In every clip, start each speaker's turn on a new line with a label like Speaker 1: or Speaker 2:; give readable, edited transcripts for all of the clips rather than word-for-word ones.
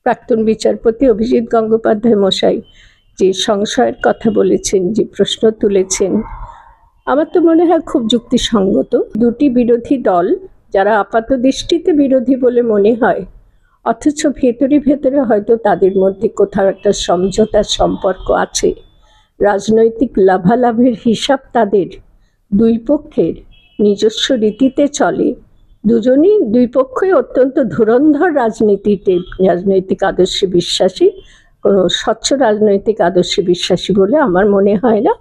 Speaker 1: প্রাক্তন বিচারপতি অভিজিৎ গঙ্গোপাধ্যায় মশাই যে সংশয়ের কথা বলেছেন, যে প্রশ্ন তুলেছেন, আমার তো মনে হয় খুব যুক্তিসঙ্গত। দুটি বিরোধী দল যারা আপাত দৃষ্টিতে বিরোধী বলে মনে হয়, অথচ ভেতরে ভেতরে হয়তো তাদের মধ্যে কোথাও একটা সমঝোতার সম্পর্ক আছে, রাজনৈতিক লাভালাভের হিসাব তাদের দুই পক্ষের নিজস্ব রীতিতে চলে, দুই পক্ষই অত্যন্ত ধুরন্ধর রাজনৈতিক আদর্শে বিশ্বাসী, কোনো স্বচ্ছ রাজনৈতিক আদর্শে বিশ্বাসী বলে আমার মনে হয় না।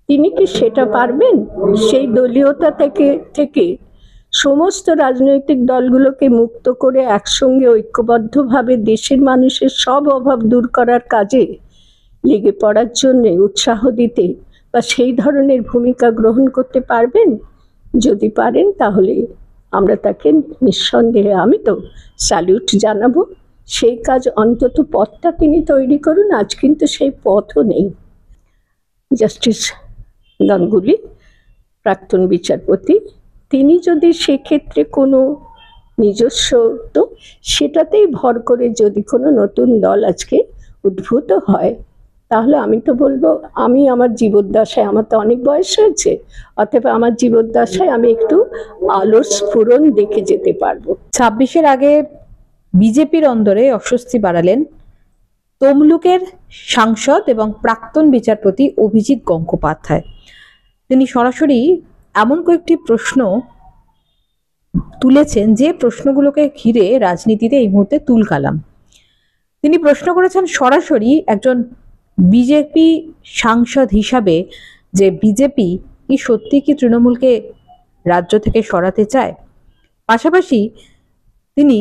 Speaker 1: তিনি কি সেটা পারবেন? সেই দলীয়তা থেকে সমস্ত রাজনৈতিক দলগুলোকে মুক্ত করে একসঙ্গে ঐক্যবদ্ধভাবে দেশের মানুষের সব অভাব দূর করার কাজে লেগে পড়ার জন্য উৎসাহ দিতে বা সেই ধরনের ভূমিকা গ্রহণ করতে পারবেন? যদি পারেন তাহলে আমরা তাকে নিঃসন্দেহে, আমি তো স্যালিউট জানাবো। সেই কাজ অন্তত পথটা তিনি তৈরি করুন। আজ কিন্তু সেই পথও নেই। জাস্টিস গাঙ্গুলি প্রাক্তন বিচারপতি, তিনি যদি সেক্ষেত্রে কোনো নিজস্ব, তো সেটাতেই ভর করে যদি কোনো নতুন দল আজকে উদ্ভূত হয়, তাহলে আমি তো বলবো, আমি আমার জীবদ্দশায়, আমার তো অনেক বয়স হয়েছে, অতএব আমার জীবদ্দশায় আমি একটু আলোর স্ফুরণ দেখে যেতে পারবো।
Speaker 2: 26-এর আগে বিজেপির অন্দরে অস্বস্তি বাড়ালেন তমলুকের সাংসদ এবং প্রাক্তন বিচারপতি অভিজিৎ গঙ্গোপাধ্যায়। তিনি সরাসরি এমন কয়েকটি প্রশ্ন তুলেছেন যে প্রশ্নগুলোকে ঘিরে রাজনীতিতে এই মুহূর্তে তুলকালাম। তিনি প্রশ্ন করেছেন সরাসরি একজন বিজেপি সাংসদ হিসাবে, যে বিজেপি কি সত্যি কি তৃণমূলকে রাজ্য থেকে সরাতে চায়। পাশাপাশি তিনি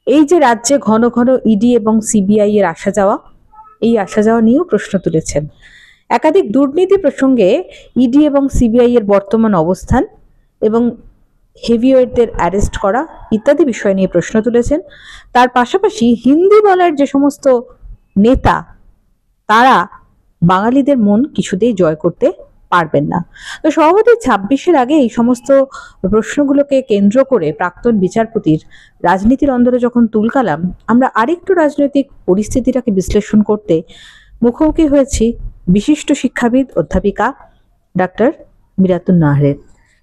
Speaker 2: এই যে রাজ্যে ঘন ঘন ইডি এবং সিবিআই এর আসা যাওয়া নিয়েও প্রশ্ন তুলেছেন। একাধিক দুর্নীতি প্রসঙ্গে ইডি এবং সিবিআই এর বর্তমান অবস্থান এবং হেভিওয়েটদের অ্যারেস্ট করা ইত্যাদি বিষয় নিয়ে প্রশ্ন তুলেছেন। তার পাশাপাশি হিন্দি বলার যে সমস্ত নেতা, তারা বাঙালিদের মন কিছুতেই জয় করতে পারবেন না। তো স্বভাবতই 26-এর আগে এই সমস্ত প্রশ্নগুলোকে কেন্দ্র করে প্রাক্তন বিচারপতির রাজনীতির অন্দরে যখন তুলকালাম, আমরা আরেকটু রাজনৈতিক পরিস্থিতিটাকে বিশ্লেষণ করতে মুখোমুখি হয়েছি বিশিষ্ট শিক্ষাবিদ অধ্যাপিকা ডাক্তার মীরাতুন নাহারের।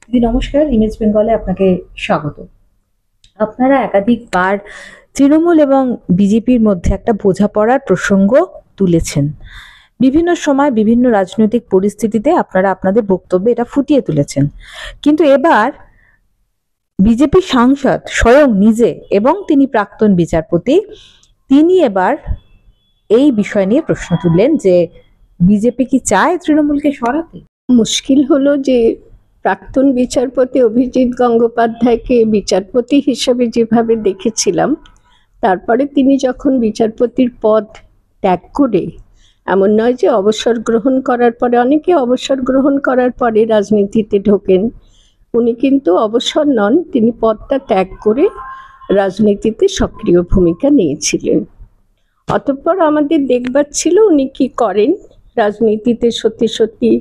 Speaker 2: দিদি নমস্কার, ইমেজ বেঙ্গলে আপনাকে স্বাগত। আপনারা একাধিকবার তৃণমূল এবং বিজেপির মধ্যে একটা বোঝাপড়ার প্রসঙ্গ তুলেছেন। বিভিন্ন সময় বিভিন্ন রাজনৈতিক পরিস্থিতিতে আপনারা আপনাদের বক্তব্যে এটা ফুটিয়ে তুলেছেন, কিন্তু এবার বিজেপি সাংসদ স্বয়ং নিজে এবং তিনি প্রাক্তন বিচারপতি, তিনি এবার এই বিষয় নিয়ে প্রশ্ন তুললেন যে বিজেপি কি চায় তৃণমূলকে সরাতে।
Speaker 1: মুশকিল হলো যে প্রাক্তন বিচারপতি অভিজিৎ গঙ্গোপাধ্যায়কে বিচারপতি হিসেবে যেভাবে দেখেছিলাম, তারপরে তিনি যখন বিচারপতির পদ ত্যাগ করে, এমন নয় যে অবসর গ্রহণ করার পরে, অনেকে অবসর গ্রহণ করার পরে রাজনীতিতে ঢোকেন, উনি কিন্তু অবসর নন, তিনি পদটা ত্যাগ করে রাজনীতিতে সক্রিয় ভূমিকা নিয়েছিলেন। অতঃপর আমাদের দেখবার ছিল উনি কি করেন রাজনীতিতে। সত্যি সত্যি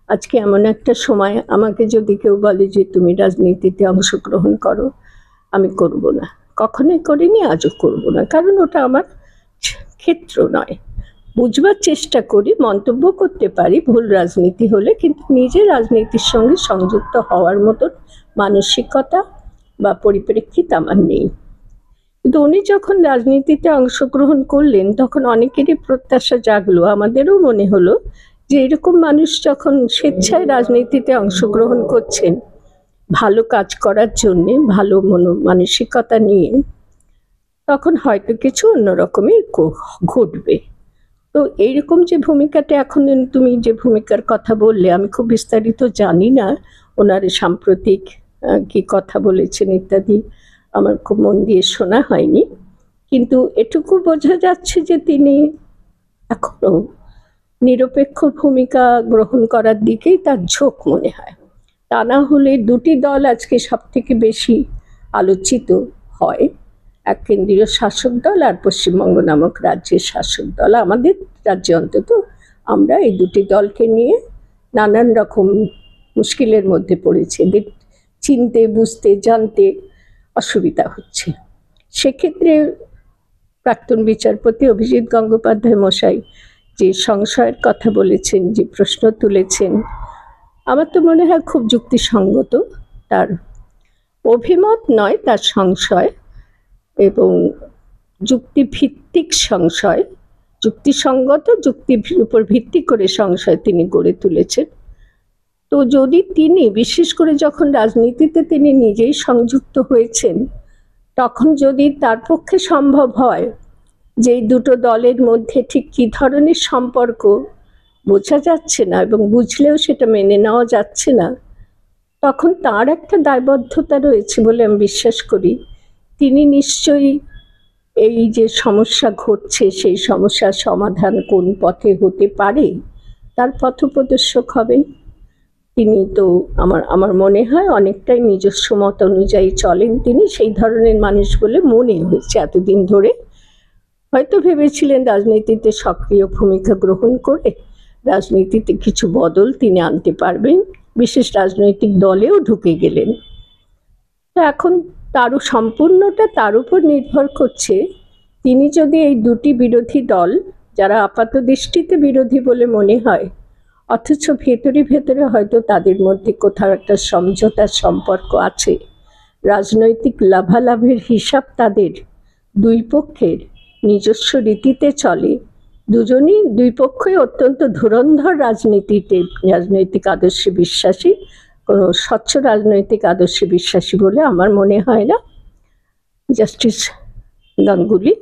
Speaker 1: আজকে এমন একটা সময়, আমাকে যদি কেউ বলে যে তুমি রাজনীতিতে অংশগ্রহণ করো, আমি করব না, কখনোই করিনি, আজও করব না, কারণ ওটা আমার ক্ষেত্র নয়। বুঝবার চেষ্টা করি, মন্তব্য করতে পারি ভুল রাজনীতি হলে, কিন্তু নিজে রাজনীতির সঙ্গে সংযুক্ত হওয়ার মতন মানসিকতা বা পরিপ্রেক্ষিত আমার নেই। কিন্তু উনি যখন রাজনীতিতে অংশগ্রহণ করলেন, তখন অনেকেরই প্রত্যাশা জাগলো, আমাদেরও মনে হলো যে এরকম মানুষ যখন স্বেচ্ছায় রাজনীতিতে অংশগ্রহণ করছেন ভালো কাজ করার জন্যে, ভালো মানসিকতা নিয়ে, তখন হয়তো কিছু অন্যরকমই ঘটবে। তো এইরকম যে ভূমিকাটা এখন তুমি যে ভূমিকার কথা বললে, আমি খুব বিস্তারিত জানি না, ওনার সাম্প্রতিক কি কথা বলেছেন ইত্যাদি আমার খুব মন দিয়ে শোনা হয়নি, কিন্তু এটুকু বোঝা যাচ্ছে যে তিনি এখনো নিরপেক্ষ ভূমিকা গ্রহণ করার দিকেই তার ঝোঁক মনে হয়। তা না হলে দুটি দল আজকে সব থেকে বেশি আলোচিত হয়, এক কেন্দ্রীয় শাসক দল আর পশ্চিমবঙ্গ নামক রাজ্যের শাসক দল। আমাদের রাজ্যে অন্তত আমরা এই দুটি দলকে নিয়ে নানান রকম মুশকিলের মধ্যে পড়েছি, এদের চিনতে, বুঝতে, জানতে অসুবিধা হচ্ছে। সেক্ষেত্রে প্রাক্তন বিচারপতি অভিজিৎ গঙ্গোপাধ্যায় মশাই যে সংশয়ের কথা বলেছেন, যে প্রশ্ন তুলেছেন, আমার তো মনে হয় খুব যুক্তিসঙ্গত। তার অভিমত নয়, তার সংশয়, এবং যুক্তিভিত্তিক সংশয়, যুক্তিসঙ্গত যুক্তির উপর ভিত্তি করে সংশয় তিনি গড়ে তুলেছেন। তো যদি তিনি, বিশেষ করে যখন রাজনীতিতে তিনি নিজেই সংযুক্ত হয়েছেন, তখন যদি তার পক্ষে সম্ভব হয় যে এই দুটো দলের মধ্যে ঠিক কী ধরনের সম্পর্ক বোঝা যাচ্ছে না এবং বুঝলেও সেটা মেনে নেওয়া যাচ্ছে না, তখন তার একটা দায়বদ্ধতা রয়েছে বলে আমি বিশ্বাস করি। তিনি নিশ্চয়ই এই যে সমস্যা ঘটছে সেই সমস্যার সমাধান কোন পথে হতে পারে তার পথপ্রদর্শক হবেন। তিনি তো আমার মনে হয় অনেকটাই নিজস্ব মত অনুযায়ী চলেন। তিনি সেই ধরনের মানুষ বলে মনে হয়েছে এতদিন ধরে। হয়তো ভেবেছিলেন রাজনীতিতে সক্রিয় ভূমিকা গ্রহণ করে রাজনীতিতে কিছু বদল তিনি আনতে পারবেন, বিশেষ রাজনৈতিক দলেও ঢুকে গেলেন। তো এখন তারও সম্পূর্ণটা তার উপর নির্ভর করছে। তিনি যদি এই দুটি বিরোধী দল, যারা আপাত দৃষ্টিতে বিরোধী বলে মনে হয়, অথচ ভেতরে ভেতরে হয়তো তাদের মধ্যে কোথাও একটা সমঝোতার সম্পর্ক আছে, রাজনৈতিক লাভালাভের হিসাব তাদের দুই পক্ষের নিজস্ব রীতিতে চলে, দুই পক্ষই অত্যন্ত ধুরন্ধর রাজনৈতিক আদর্শে বিশ্বাসী, কোনো স্বচ্ছ রাজনৈতিক আদর্শে বিশ্বাসী বলে আমার মনে হয় না। জাস্টিস গাঙ্গুলি,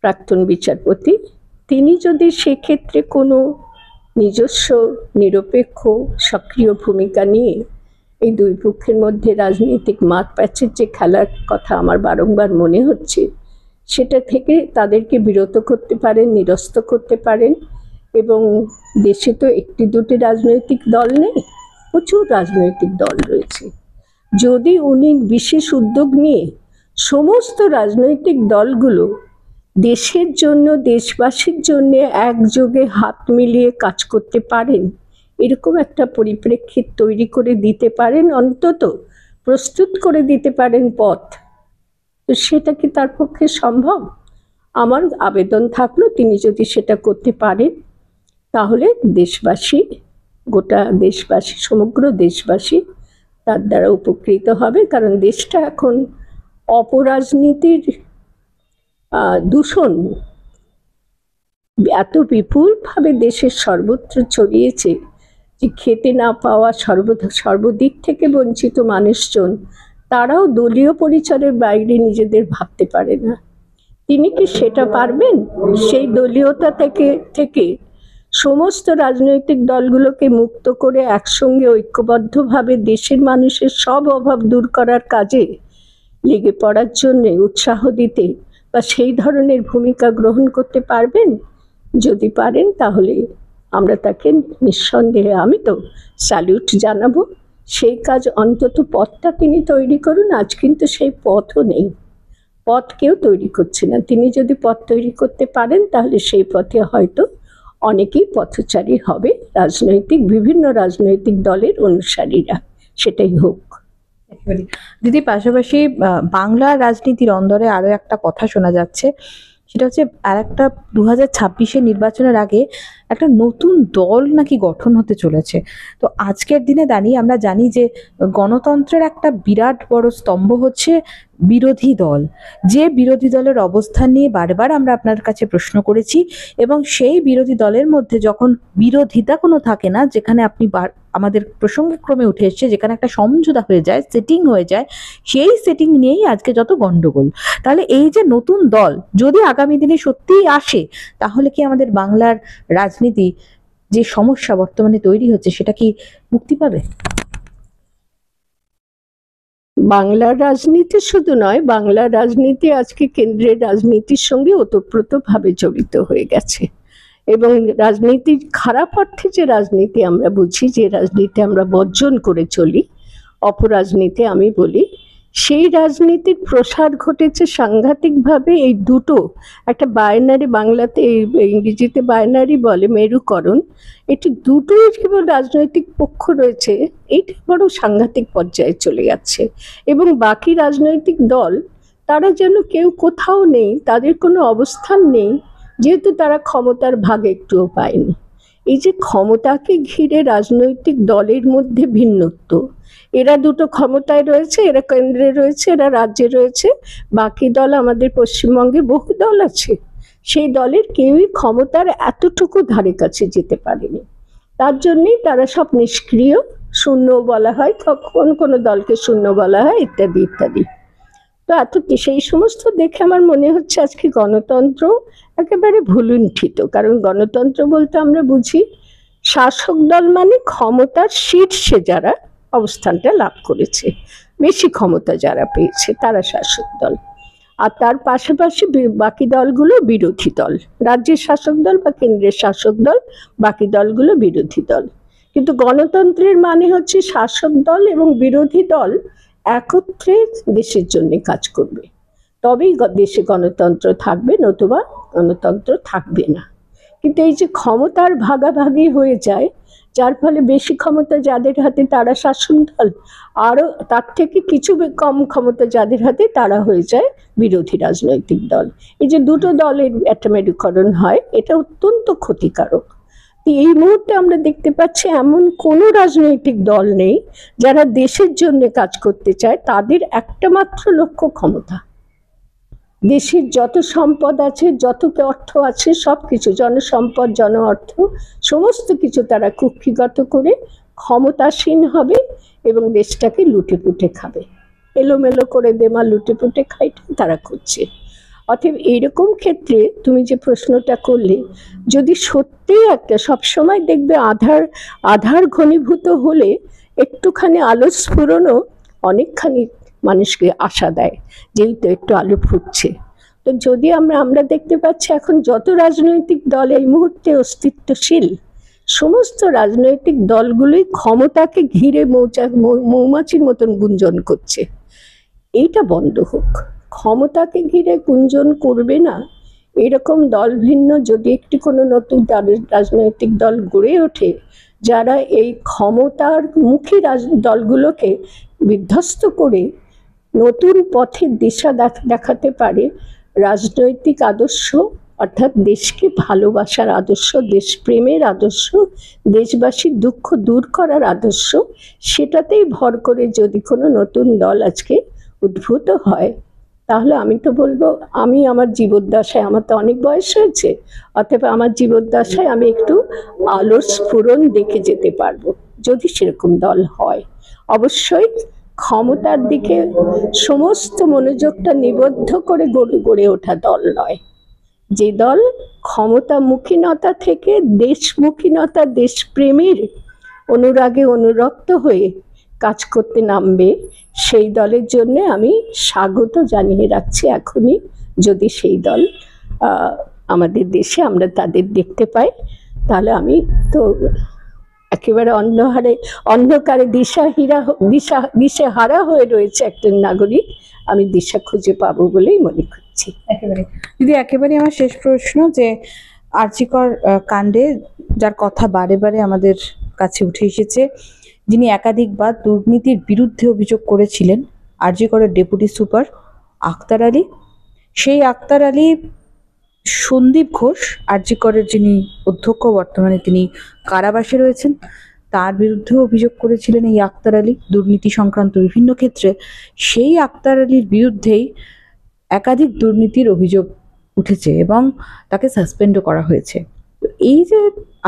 Speaker 1: প্রাক্তন বিচারপতি, তিনি যদি সেক্ষেত্রে কোনো নিজস্ব নিরপেক্ষ সক্রিয় ভূমিকা নিয়ে এই দুই পক্ষের মধ্যে রাজনৈতিক মারপ্যাচের যে খেলার কথা আমার বারংবার মনে হচ্ছে, সেটা থেকে তাদেরকে বিরত করতে পারেন, নিরস্ত করতে পারেন। এবং দেশে তো একটি দুটি রাজনৈতিক দল নেই, প্রচুর রাজনৈতিক দল রয়েছে। যদি উনি বিশেষ উদ্যোগ নিয়ে সমস্ত রাজনৈতিক দলগুলো দেশের জন্য, দেশবাসীর জন্য একযোগে হাত মিলিয়ে কাজ করতে পারেন, এরকম একটা পরিপ্রেক্ষিত তৈরি করে দিতে পারেন, অন্তত প্রস্তুত করে দিতে পারেন পথ, তো সেটা কি তার পক্ষে সম্ভব? আমার আবেদন থাকলো তিনি যদি সেটা করতে পারেন, তাহলে দেশবাসী, গোটা দেশবাসী, সমগ্র দেশবাসী তার দ্বারা উপকৃত হবে। কারণ দেশটা এখন অপরাজনীতির দূষণ এত বিপুলভাবে দেশের সর্বত্র ছড়িয়েছে যে খেতে না পাওয়া, সর্বদিক থেকে বঞ্চিত মানুষজন, তারাও দলীয় পরিচয়ের বাইরে নিজেদের ভাবতে পারে না। তিনি কি সেটা পারবেন? সেই দলীয়তা থেকে সমস্ত রাজনৈতিক দলগুলোকে মুক্ত করে একসঙ্গে ঐক্যবদ্ধভাবে দেশের মানুষের সব অভাব দূর করার কাজে লেগে পড়ার জন্য উৎসাহ দিতে বা সেই ধরনের ভূমিকা গ্রহণ করতে পারবেন? যদি পারেন তাহলে আমরা তাকে নিঃসন্দেহে, আমি তো স্যালিউট জানাবো। সেই কাজ, অন্তত পথটা তিনি তৈরি করুন। আজ কিন্তু সেই পথও নেই, পথ কেউ তৈরি করছে না। তিনি যদি পথ তৈরি করতে পারেন তাহলে সেই পথে হয়তো অনেকেই পথচারী হবে, বিভিন্ন রাজনৈতিক দলের অনুসারীরা, সেটাই হোক।
Speaker 2: দিদি, পাশাপাশি বাংলা রাজনীতির অন্দরে আরো একটা কথা শোনা যাচ্ছে, সেটা হচ্ছে আর একটা 2026-এর নির্বাচনের আগে একটা নতুন দল নাকি গঠন হতে চলেছে। তো আজকের দিনে দাঁড়িয়ে আমরা জানি যে গণতন্ত্রের একটা বিরাট বড় স্তম্ভ হচ্ছে বিরোধী দল। যে বিরোধী দলের অবস্থান নিয়ে বারবার আমরা আপনার কাছে প্রশ্ন করেছি, এবং সেই বিরোধী দলের মধ্যে যখন বিরোধিতা কোনো থাকে না, যেখানে আপনি আমাদের প্রসঙ্গক্রমে উঠে এসছে, যেখানে একটা সমঝোতা হয়ে যায়, সেটিং হয়ে যায়, সেই সেটিং নিয়েই আজকে যত গন্ডগোল। তাহলে এই যে নতুন দল যদি আগামী দিনে সত্যিই আসে, তাহলে কি আমাদের বাংলার রাজনীতি যে সমস্যা বর্তমানে তৈরি হচ্ছে সেটা কি মুক্তি পাবে?
Speaker 1: বাংলার রাজনীতি শুধু নয়, বাংলার রাজনীতি আজকে কেন্দ্রের রাজনীতির সঙ্গে ওতপ্রোতভাবে জড়িত হয়ে গেছে। এবং রাজনীতির খারাপ অর্থে যে রাজনীতি আমরা বুঝি, যে রাজনীতি আমরা বর্জন করে চলি, অপরাজনীতি আমি বলি, সেই রাজনীতির প্রসার ঘটেছে সাংঘাতিকভাবে। এই দুটো, একটা বাইনারি, বাংলাতে ইংরেজিতে বাইনারি বলে, মেরুকরণ, এটি দুটোই কেবল রাজনৈতিক পক্ষ রয়েছে, এইটা বড় সাংঘাতিক পর্যায়ে চলে যাচ্ছে। এবং বাকি রাজনৈতিক দল তারা যেন কেউ কোথাও নেই, তাদের কোনো অবস্থান নেই, যেহেতু তারা ক্ষমতার ভাগ একটুও পায়নি। এই যে ক্ষমতাকে ঘিরে রাজনৈতিক দলের মধ্যে ভিন্নত্ব, এরা দুটো ক্ষমতায় রয়েছে, এরা কেন্দ্রে রয়েছে, এরা রাজ্যে রয়েছে, বাকি দল আমাদের পশ্চিমবঙ্গে বহু দল আছে, সেই দলের কেউই ক্ষমতার এতটুকু ধারে কাছে যেতে পারেনি। তার জন্যই তারা সব নিষ্ক্রিয়, শূন্য বলা হয়, কখন কোনো দলকে শূন্য বলা হয়, ইত্যাদি ইত্যাদি। তো সেই সমস্ত দেখে আমার মনে হচ্ছে আজকে গণতন্ত্র একেবারে ভুলুণ্ঠিত। কারণ গণতন্ত্র বলতে আমরা বুঝি শাসক দল মানে ক্ষমতার শীর্ষে যারা অবস্থানটা লাভ করেছে, বেশি ক্ষমতা যারা পেয়েছে তারা শাসক দল, আর তার পাশাপাশি বাকি দলগুলো বিরোধী দল, রাজ্যের শাসক দল বা কেন্দ্রের শাসক দল, বাকি দলগুলো বিরোধী দল। কিন্তু গণতন্ত্রের মানে হচ্ছে শাসক দল এবং বিরোধী দল একত্রে দেশের জন্য কাজ করবে, তবেই দেশে গণতন্ত্র থাকবে, নতুবা গণতন্ত্র থাকবে না। কিন্তু এই যে ক্ষমতার ভাগাভাগি হয়ে যায়, যার ফলে বেশি ক্ষমতা যাদের হাতে তারা শাসক দল, আরও তার থেকে কিছু কম ক্ষমতা যাদের হাতে তারা হয়ে যায় বিরোধী রাজনৈতিক দল। এই যে দুটো দলের একটা মেরুকরণ হয়, এটা অত্যন্ত ক্ষতিকারক। এই মুহূর্তে আমরা দেখতে পাচ্ছি এমন কোনো রাজনৈতিক দল নেই যারা দেশের জন্য কাজ করতে চায়, তাদের একটা মাত্র লক্ষ্য ক্ষমতা। দেশের যত সম্পদ আছে, যত অর্থ আছে, সব কিছু, জনসম্পদ, জন অর্থ, সমস্ত কিছু তারা কুক্ষিগত করে ক্ষমতাসীন হবে এবং দেশটাকে লুটে পুটে খাবে, এলোমেলো করে দেমা লুটে পুটে খাইটা তারা করছে। অতএব এইরকম ক্ষেত্রে তুমি যে প্রশ্নটা করলে, যদি সত্যিই একটা, সবসময় দেখবে আধার ঘনীভূত হলে একটুখানি আলো স্ফুরণও অনেকখানি মানুষকে আশা দেয়, যেহেতু একটু আলো ফুটছে। তো যদি আমরা দেখতে পাচ্ছি এখন যত রাজনৈতিক দল এই মুহূর্তে অস্তিত্বশীল, সমস্ত রাজনৈতিক দলগুলোই ক্ষমতাকে ঘিরে মৌমাছির মতন গুঞ্জন করছে। এইটা বন্ধ হোক, ক্ষমতাকে ঘিরে গুঞ্জন করবে না, এরকম দল ভিন্ন যদি একটি কোনো নতুন রাজনৈতিক দল গড়ে ওঠে, যারা এই ক্ষমতার মুখী দলগুলোকে বিধ্বস্ত করে নতুন পথের দিশা দেখাতে পারে, রাজনৈতিক আদর্শ অর্থাৎ দেশকে ভালোবাসার আদর্শ, দেশপ্রেমের আদর্শ, দেশবাসীর দুঃখ দূর করার আদর্শ, সেটাতেই ভর করে যদি কোনো নতুন দল আজকে উদ্ভূত হয়, তাহলে আমি তো বলবো, আমি আমার জীবদ্দশায়, আমার তো অনেক বয়স হয়েছে, অতএব আমার জীবদ্দশায় আমি একটু আলোর স্ফুরণ দেখে যেতে পারবো যদি সেরকম দল হয়। অবশ্যই ক্ষমতার দিকে সমস্ত মনোযোগটা নিবদ্ধ করে গড়ে ওঠা দল নয়, যে দল ক্ষমতামুখীনতা থেকে দেশমুখীনতা, দেশপ্রেমের অনুরাগে অনুরক্ত হয়ে কাজ করতে নামবে, সেই দলের জন্য আমি স্বাগত জানিয়ে রাখছি এখনই। যদি সেই দল আমাদের দেশে আমরা তাদের দেখতে পাই, তাহলে আমি তো একেবারে অন্ধকারে দিশাহারা হয়ে রয়েছে একটা নাগরিক, আমি দিশা খুঁজে পাবো বলেই মনে করছি।
Speaker 2: একেবারে দিদি, একেবারে আমার শেষ প্রশ্ন, যে আরজিকর কাণ্ডে যার কথা বারে বারে আমাদের কাছে উঠে এসেছে, যিনি একাধিকবার দুর্নীতির বিরুদ্ধে অভিযোগ করেছিলেন, আরজিকরের ডেপুটি সুপার আক্তার আলী, সেই আক্তার আলী সন্দীপ ঘোষ, আরজিকরের যিনি অধ্যক্ষ বর্তমানে, তিনি কারাবাসে রয়েছেন, তার বিরুদ্ধেও অভিযোগ করেছিলেন এই আক্তার আলী দুর্নীতি সংক্রান্ত বিভিন্ন ক্ষেত্রে। সেই আক্তার আলীর বিরুদ্ধেই একাধিক দুর্নীতির অভিযোগ উঠেছে এবং তাকে সাসপেন্ডও করা হয়েছে। তো এই যে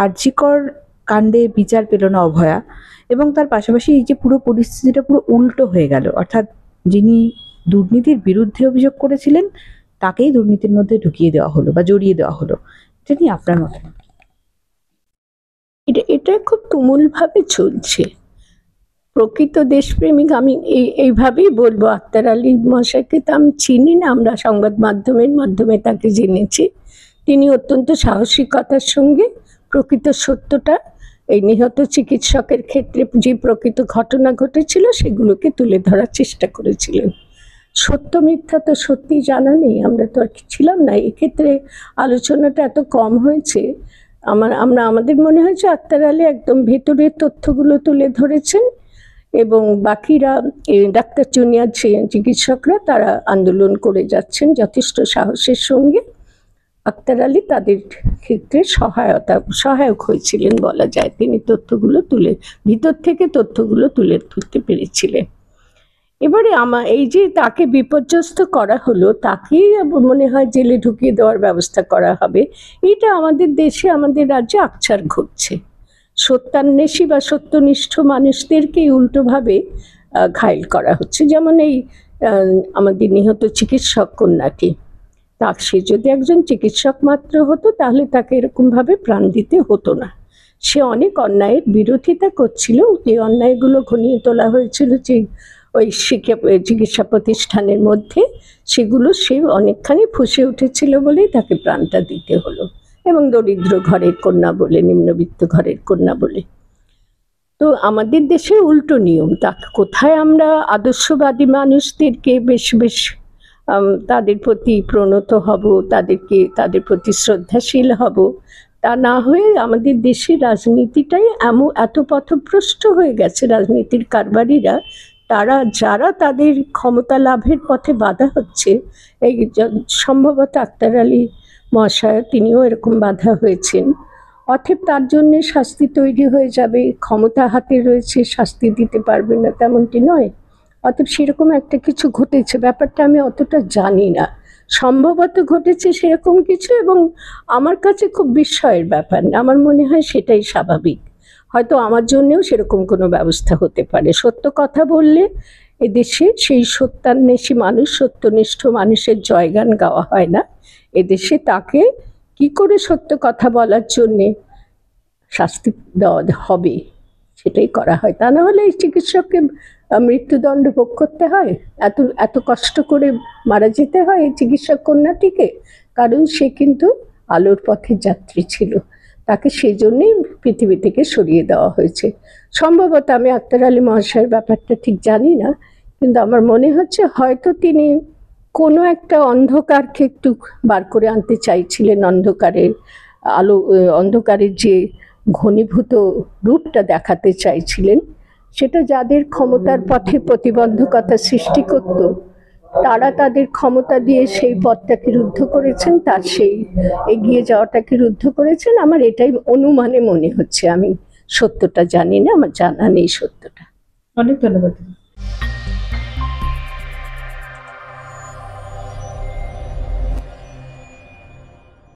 Speaker 2: আরজিকর কাণ্ডে বিচার পেল না অভয়া, এবং তার পাশাপাশি এই যে পুরো পরিস্থিতিটা পুরো উল্টো হয়ে গেল, অর্থাৎ যিনি দুর্নীতির বিরুদ্ধে অভিযোগ করেছিলেন তাকেই দুর্নীতির মধ্যে ঢুকিয়ে দেওয়া হলো বা জড়িয়ে দেওয়া হলো, এটা নিয়ে আপনার মত?
Speaker 1: এটা খুব তুমুলভাবে চলছে। প্রকৃত দেশপ্রেমিক আমি এইভাবেই বলবো, আক্তার আলী মশাইকে তো আমি চিনি না, আমরা সংবাদ মাধ্যমের মাধ্যমে তাকে জেনেছি। তিনি অত্যন্ত সাহসিকতার সঙ্গে প্রকৃত সত্যটা, এই নিহত চিকিৎসকের ক্ষেত্রে যে প্রকৃত ঘটনা ঘটেছিল সেগুলোকে তুলে ধরার চেষ্টা করেছিলেন। সত্য মিথ্যা তো সত্যি জানা নেই, আমরা তো আর ছিলাম না, এক্ষেত্রে আলোচনাটা এত কম হয়েছে। আমাদের মনে হয়েছে আক্তার আলী একদম ভেতরের তথ্যগুলো তুলে ধরেছেন এবং বাকিরা ডাক্তার জুনিয়র চিকিৎসকরা তারা আন্দোলন করে যাচ্ছেন যথেষ্ট সাহসের সঙ্গে। আক্তার আলী তাদের ক্ষেত্রে সহায়ক হয়েছিলেন বলা যায়। তিনি ভিতর থেকে তথ্যগুলো তুলে ধরতে পেরেছিলেন। এবারে এই যে তাকে বিপর্যস্ত করা হলো, তাকেই মনে হয় জেলে ঢুকিয়ে দেওয়ার ব্যবস্থা করা হবে, এটা আমাদের দেশে, আমাদের রাজ্যে আকছার ঘটছে। সত্যান্বেষী বা সত্যনিষ্ঠ মানুষদেরকেই উল্টোভাবে ঘায়েল করা হচ্ছে। যেমন এই আমাদের নিহত চিকিৎসক কন্যাটি, সে যদি একজন চিকিৎসক মাত্র হতো তাহলে তাকে এরকমভাবে প্রাণ দিতে হতো না। সে অনেক অন্যায়ের বিরোধিতা করছিল, যে অন্যায়গুলো ঘনিয়ে তোলা হয়েছিল যে ওই চিকিৎসা প্রতিষ্ঠানের মধ্যে, সেগুলো সে অনেকখানি ফুঁসে উঠেছিল বলেই তাকে প্রাণটা দিতে হলো, এবং দরিদ্র ঘরের কন্যা বলে, নিম্নবিত্ত ঘরের কন্যা বলে। তো আমাদের দেশে উল্টো নিয়ম। কোথায় আমরা আদর্শবাদী মানুষদেরকে বেশ তাদের প্রতি প্রণত হব, তাদের প্রতি শ্রদ্ধাশীল হব, তা না হয়ে আমাদের দেশের রাজনীতিটাই এত পথভ্রষ্ট হয়ে গেছে। রাজনীতির কারবারিরা, যারা তাদের ক্ষমতা লাভের পথে বাধা হচ্ছে, এই সম্ভবত আক্তার আলী মহাশয়, তিনিও এরকম বাধা হয়েছেন। অতএব তার জন্য শাস্তি তৈরি হয়ে যাবে, ক্ষমতা হাতে রয়েছে, শাস্তি দিতে পারবে না তেমনটি নয়। অতএব সেরকম একটা কিছু ঘটেছে, ব্যাপারটা আমি অতটা জানি না, সম্ভবত ঘটেছে সেরকম কিছু, এবং আমার কাছে খুব বিস্ময়ের ব্যাপার না। আমার মনে হয় সেটাই স্বাভাবিক। হয়তো আমার জন্যেও সেরকম কোনো ব্যবস্থা হতে পারে। সত্য কথা বললে এদেশে সেই সত্যান্বেষী মানুষ, সত্যনিষ্ঠ মানুষের জয়গান গাওয়া হয় না। এদেশে তাকে কি করে সত্য কথা বলার জন্যে শাস্তি দেওয়া হবে সেটাই করা হয়। তা না হলে এই চিকিৎসককে মৃত্যুদণ্ড ভোগ করতে হয়, এত কষ্ট করে মারা যেতে হয় এই চিকিৎসক কন্যাটিকে, কারণ সে কিন্তু আলোর পথের যাত্রী ছিল। তাকে সেই জন্যই পৃথিবী থেকে সরিয়ে দেওয়া হয়েছে। সম্ভবত, আমি আক্তার আলী মহাশয়ের ব্যাপারটা ঠিক জানি না, কিন্তু আমার মনে হচ্ছে হয়তো তিনি কোনো একটা অন্ধকারকে একটু বার করে আনতে চাইছিলেন, অন্ধকারের যে ঘনীভূত রূপটা দেখাতে চাইছিলেন, সেটা যাদের ক্ষমতার পথে প্রতিবন্ধকতা সৃষ্টি করত, তারা তাদের ক্ষমতা দিয়ে সেই পথটাকে রুদ্ধ করেছেন, তার সেই এগিয়ে যাওয়াটাকে রুদ্ধ করেছেন। আমার এটাই অনুমানে মনে হচ্ছে। আমি সত্যটা জানি না, আমার জানা নেই সত্যটা।
Speaker 2: অনেক ধন্যবাদ।